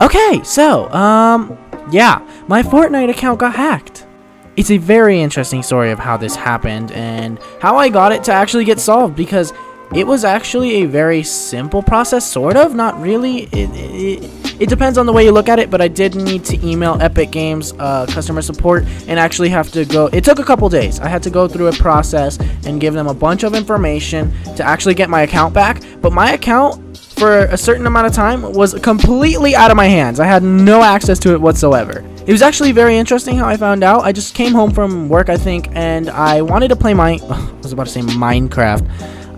Okay, so, yeah, my Fortnite account got hacked. It's a very interesting story of how this happened and how I got it to actually get solved, because it was actually a very simple process, sort of, not really. It depends on the way you look at it, but I did need to email Epic Games customer support and actually have to go. It took a couple days. I had to go through a process and give them a bunch of information to actually get my account back, but my account for a certain amount of time was completely out of my hands. I had no access to it whatsoever. It was actually very interesting how I found out. I just came home from work, I think, and I wanted to play I was about to say Minecraft.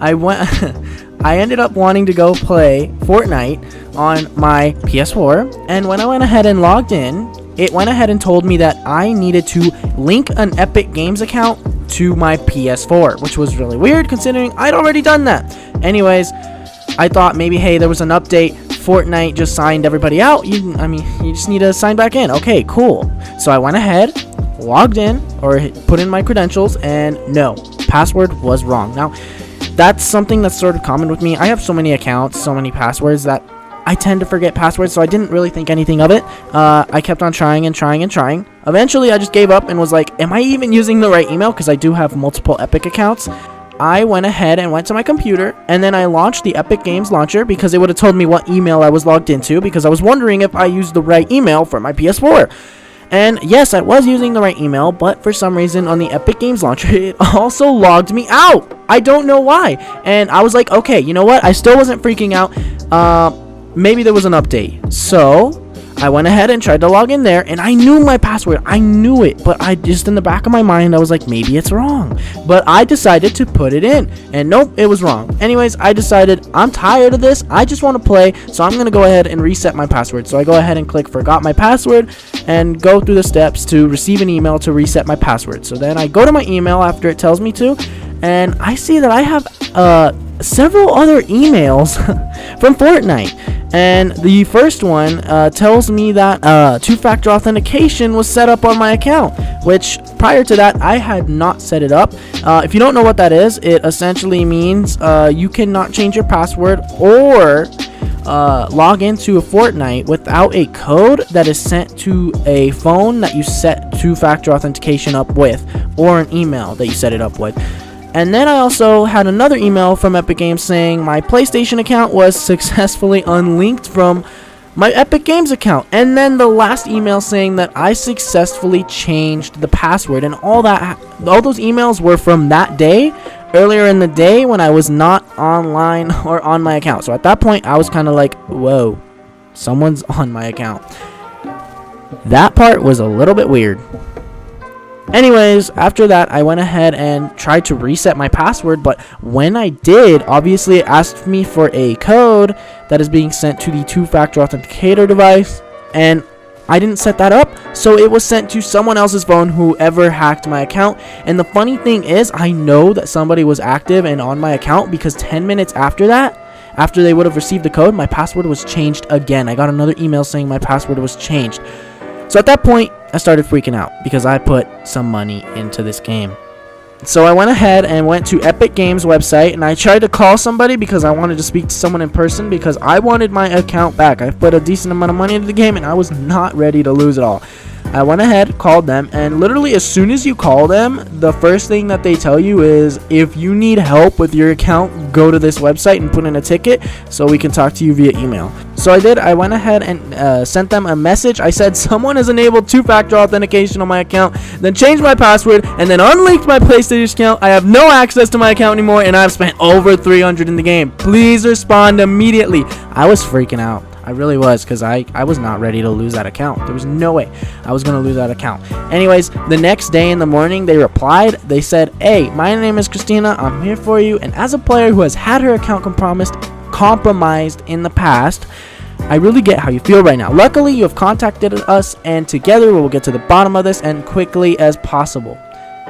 I ended up wanting to go play Fortnite on my PS4, and when I went ahead and logged in, it went ahead and told me that I needed to link an Epic Games account to my PS4, which was really weird considering I'd already done that. Anyways, I thought maybe, hey, there was an update. Fortnite just signed everybody out. You just need to sign back in. Okay, cool. So I went ahead, logged in, or put in my credentials, and no, password was wrong. Now, that's something that's sort of common with me. I have so many accounts, so many passwords that I tend to forget passwords, so I didn't really think anything of it. I kept on trying and trying and trying. Eventually, I just gave up and was like, am I even using the right email? Because I do have multiple Epic accounts. I went ahead and went to my computer, and then I launched the Epic Games launcher because it would have told me what email I was logged into, because I was wondering if I used the right email for my PS4. And yes, I was using the right email, but for some reason on the Epic Games launcher, it also logged me out. I don't know why. And I was like, okay, you know what? I still wasn't freaking out. Maybe there was an update. So I went ahead and tried to log in there, and I knew my password. I knew it, but I just, in the back of my mind, I was like, maybe it's wrong. But I decided to put it in, and nope, it was wrong. Anyways, I decided I'm tired of this. I just want to play, so I'm going to go ahead and reset my password. So I go ahead and click forgot my password and go through the steps to receive an email to reset my password. So then I go to my email after it tells me to, and I see that I have several other emails from Fortnite. And the first one tells me that two-factor authentication was set up on my account, which prior to that, I had not set it up. If you don't know what that is, it essentially means you cannot change your password or log into a Fortnite without a code that is sent to a phone that you set two-factor authentication up with, or an email that you set it up with. And then I also had another email from Epic Games saying my PlayStation account was successfully unlinked from my Epic Games account. And then the last email saying that I successfully changed the password. And all those emails were from that day, earlier in the day, when I was not online or on my account. So at that point, I was kind of like, whoa, someone's on my account. That part was a little bit weird. Anyways, after that, I went ahead and tried to reset my password, but when I did, obviously it asked me for a code that is being sent to the two-factor authenticator device, and I didn't set that up, so it was sent to someone else's phone, whoever hacked my account. And the funny thing is, I know that somebody was active and on my account, because 10 minutes after that, after they would have received the code, my password was changed again. I got another email saying my password was changed. So at that point, I started freaking out because I put some money into this game. So I went ahead and went to Epic Games website, and I tried to call somebody because I wanted to speak to someone in person, because I wanted my account back. I put a decent amount of money into the game, and I was not ready to lose it all. I went ahead, called them, and literally as soon as you call them, the first thing that they tell you is, if you need help with your account, go to this website and put in a ticket so we can talk to you via email. So I did. I went ahead and sent them a message. I said, someone has enabled two-factor authentication on my account, then changed my password, and then unlinked my PlayStation account. I have no access to my account anymore, and I've spent over $300 in the game. Please respond immediately. I was freaking out. I really was, because I was not ready to lose that account. There was no way I was going to lose that account. Anyways, the next day in the morning, they replied. They said, hey, my name is Christina. I'm here for you. And as a player who has had her account compromised in the past, I really get how you feel right now. Luckily, you have contacted us, and together we will get to the bottom of this and quickly as possible,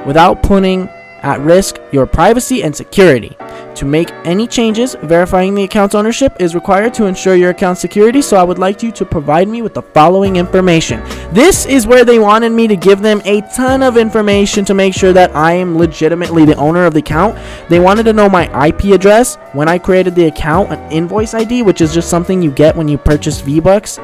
without putting at risk your privacy and security. To make any changes, verifying the account's ownership is required to ensure your account's security, so I would like you to provide me with the following information. This is where they wanted me to give them a ton of information to make sure that I am legitimately the owner of the account. They wanted to know my IP address, when I created the account, an invoice ID, which is just something you get when you purchase V-Bucks,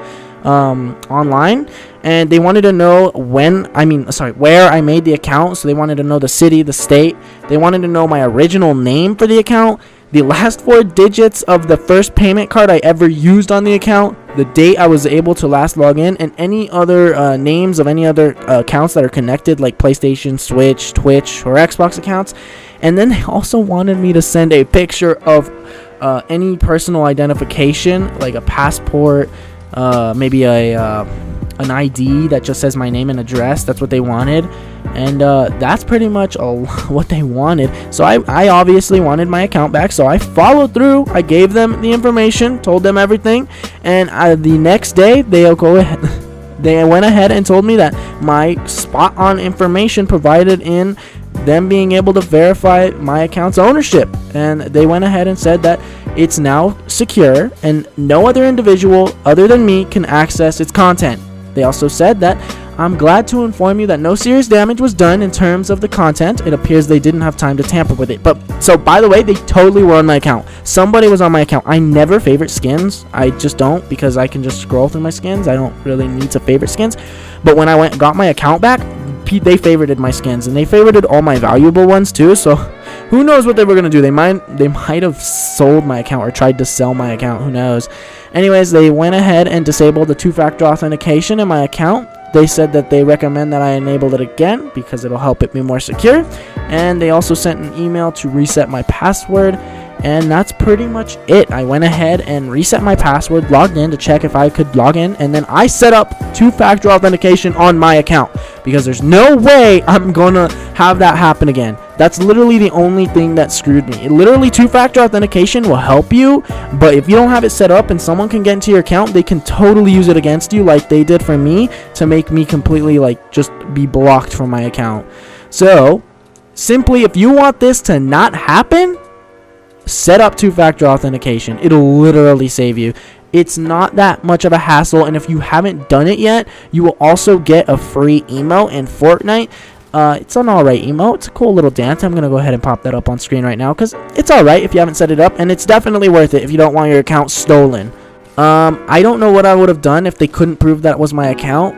online, and they wanted to know where I made the account. So they wanted to know the city, the state. They wanted to know my original name for the account, the last 4 digits of the first payment card I ever used on the account, the date I was able to last log in, and any other names of any other accounts that are connected, like PlayStation, Switch, Twitch, or Xbox accounts. And then they also wanted me to send a picture of any personal identification, like a passport, maybe an ID that just says my name and address. That's what they wanted, and that's pretty much all what they wanted. So I obviously wanted my account back, so I followed through. I gave them the information, told them everything, and the next day they went ahead and told me that my spot on information provided in them being able to verify my account's ownership, and they went ahead and said that it's now secure and no other individual other than me can access its content. They also said that I'm glad to inform you that no serious damage was done in terms of the content. It appears they didn't have time to tamper with it. But so, by the way, they totally were on my account. Somebody was on my account. I never favorite skins. I just don't, because I can just scroll through my skins. I don't really need to favorite skins. But when I went and got my account back, they favorited my skins, and they favorited all my valuable ones too. So who knows what they were gonna do? They might have sold my account or tried to sell my account. Who knows? Anyways, they went ahead and disabled the 2-factor authentication in my account. They said that they recommend that I enable it again because it'll help it be more secure. And they also sent an email to reset my password. And that's pretty much it. I went ahead and reset my password, logged in to check if I could log in, and then I set up 2-factor authentication on my account because there's no way I'm gonna have that happen again. That's literally the only thing that screwed me. Literally, 2-factor authentication will help you, but if you don't have it set up and someone can get into your account, they can totally use it against you, like they did for me, to make me completely just be blocked from my account. So simply, if you want this to not happen, set up 2-factor authentication. It'll literally save you. It's not that much of a hassle, and if you haven't done it yet, you will also get a free emote in Fortnite. It's an alright emote. It's a cool little dance. I'm gonna go ahead and pop that up on screen right now because it's alright if you haven't set it up, and it's definitely worth it if you don't want your account stolen. I don't know what I would have done if they couldn't prove that was my account.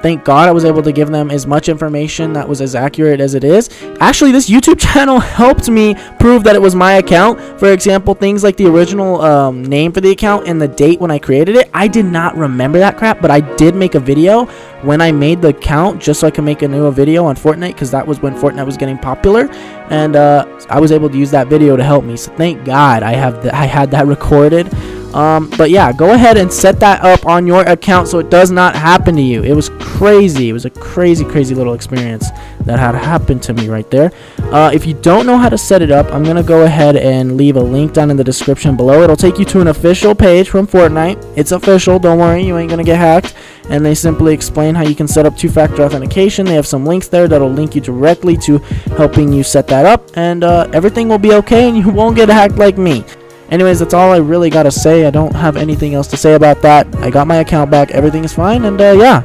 Thank God I was able to give them as much information that was as accurate as it is. Actually, this YouTube channel helped me prove that it was my account. For example, things like the original name for the account and the date when I created it. I did not remember that crap, but I did make a video when I made the account just so I could make a new video on Fortnite, because that was when Fortnite was getting popular, and I was able to use that video to help me. So thank God I had that recorded. But yeah, go ahead and set that up on your account so it does not happen to you. It was crazy. It was a crazy little experience that had happened to me right there. If you don't know how to set it up, I'm going to go ahead and leave a link down in the description below. It'll take you to an official page from Fortnite. It's official. Don't worry. You ain't going to get hacked. And they simply explain how you can set up 2-factor authentication. They have some links there that'll link you directly to helping you set that up. And everything will be okay and you won't get hacked like me. Anyways, that's all I really gotta say. I don't have anything else to say about that. I got my account back. Everything is fine. And yeah,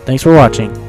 thanks for watching.